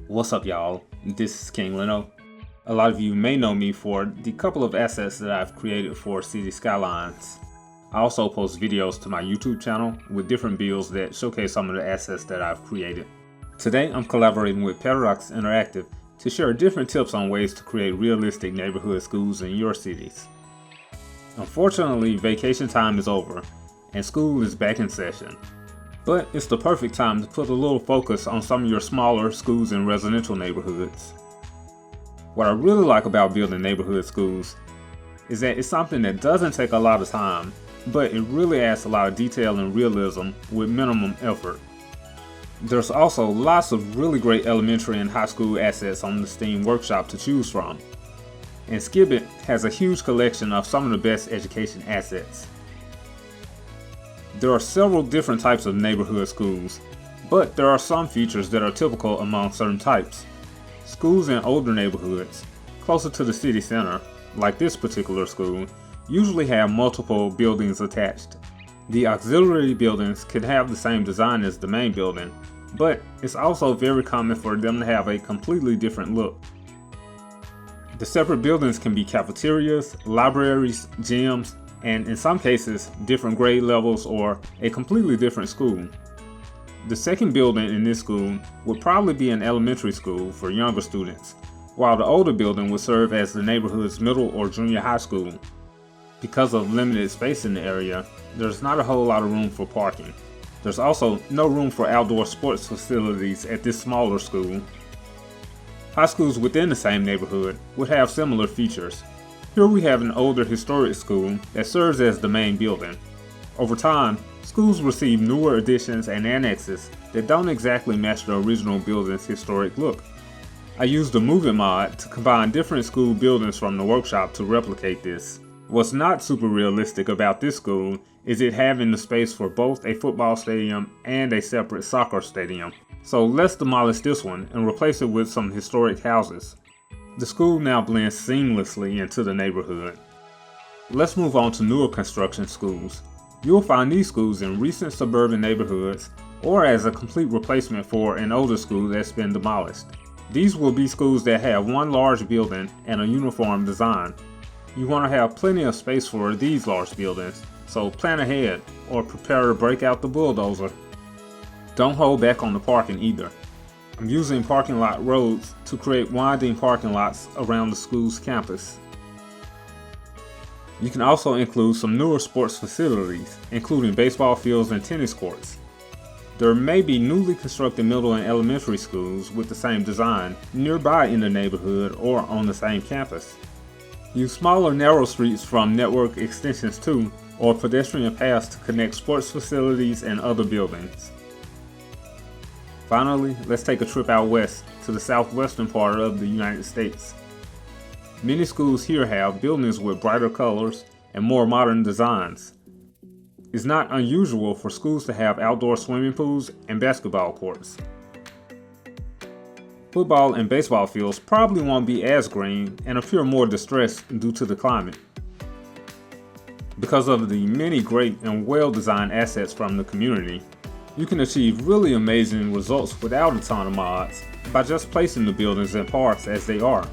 What's up, y'all? This is KingLeno. A lot of you may know me for the couple of assets that I've created for City Skylines. I also post videos to my YouTube channel with different builds that showcase some of the assets that I've created. Today I'm collaborating with Paradox Interactive to share different tips on ways to create realistic neighborhood schools in your cities. Unfortunately, vacation time is over and school is back in session. But it's the perfect time to put a little focus on some of your smaller schools in residential neighborhoods. What I really like about building neighborhood schools is that it's something that doesn't take a lot of time, but it really adds a lot of detail and realism with minimum effort. There's also lots of really great elementary and high school assets on the Steam Workshop to choose from. And Skibbith has a huge collection of some of the best education assets. There are several different types of neighborhood schools, but there are some features that are typical among certain types. Schools in older neighborhoods, closer to the city center, like this particular school, usually have multiple buildings attached. The auxiliary buildings could have the same design as the main building, but it's also very common for them to have a completely different look. The separate buildings can be cafeterias, libraries, gyms, and in some cases, different grade levels or a completely different school. The second building in this school would probably be an elementary school for younger students, while the older building would serve as the neighborhood's middle or junior high school. Because of limited space in the area, there's not a whole lot of room for parking. There's also no room for outdoor sports facilities at this smaller school. High schools within the same neighborhood would have similar features. Here we have an older historic school that serves as the main building. Over time, schools receive newer additions and annexes that don't exactly match the original building's historic look. I used the Move It mod to combine different school buildings from the workshop to replicate this. What's not super realistic about this school is it having the space for both a football stadium and a separate soccer stadium. So let's demolish this one and replace it with some historic houses. The school now blends seamlessly into the neighborhood. Let's move on to newer construction schools. You'll find these schools in recent suburban neighborhoods or as a complete replacement for an older school that's been demolished. These will be schools that have one large building and a uniform design. You want to have plenty of space for these large buildings, so plan ahead or prepare to break out the bulldozer. Don't hold back on the parking either. I'm using parking lot roads to create winding parking lots around the school's campus. You can also include some newer sports facilities, including baseball fields and tennis courts. There may be newly constructed middle and elementary schools with the same design nearby in the neighborhood or on the same campus. Use smaller narrow streets from network extensions too, or pedestrian paths to connect sports facilities and other buildings. Finally, let's take a trip out west to the southwestern part of the United States. Many schools here have buildings with brighter colors and more modern designs. It's not unusual for schools to have outdoor swimming pools and basketball courts. Football and baseball fields probably won't be as green and appear more distressed due to the climate. Because of the many great and well-designed assets from the community, you can achieve really amazing results without a ton of mods by just placing the buildings and parks as they are.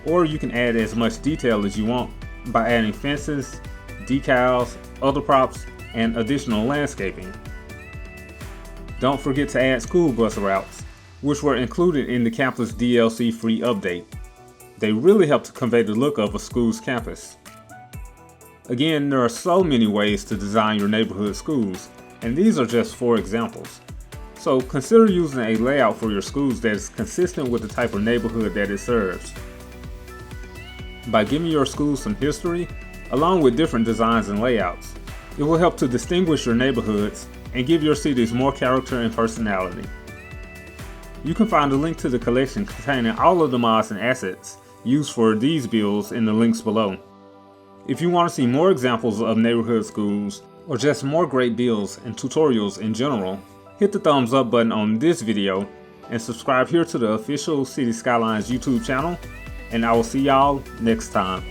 Or you can add as much detail as you want by adding fences, decals, other props, and additional landscaping. Don't forget to add school bus routes, which were included in the campus DLC free update. They really help to convey the look of a school's campus. Again, there are so many ways to design your neighborhood schools, and these are just 4 examples. So consider using a layout for your schools that is consistent with the type of neighborhood that it serves. By giving your school some history, along with different designs and layouts, it will help to distinguish your neighborhoods and give your cities more character and personality. You can find a link to the collection containing all of the mods and assets used for these builds in the links below. If you want to see more examples of neighborhood schools, or just more great builds and tutorials in general, hit the thumbs up button on this video and subscribe here to the official City Skylines YouTube channel, and I will see y'all next time.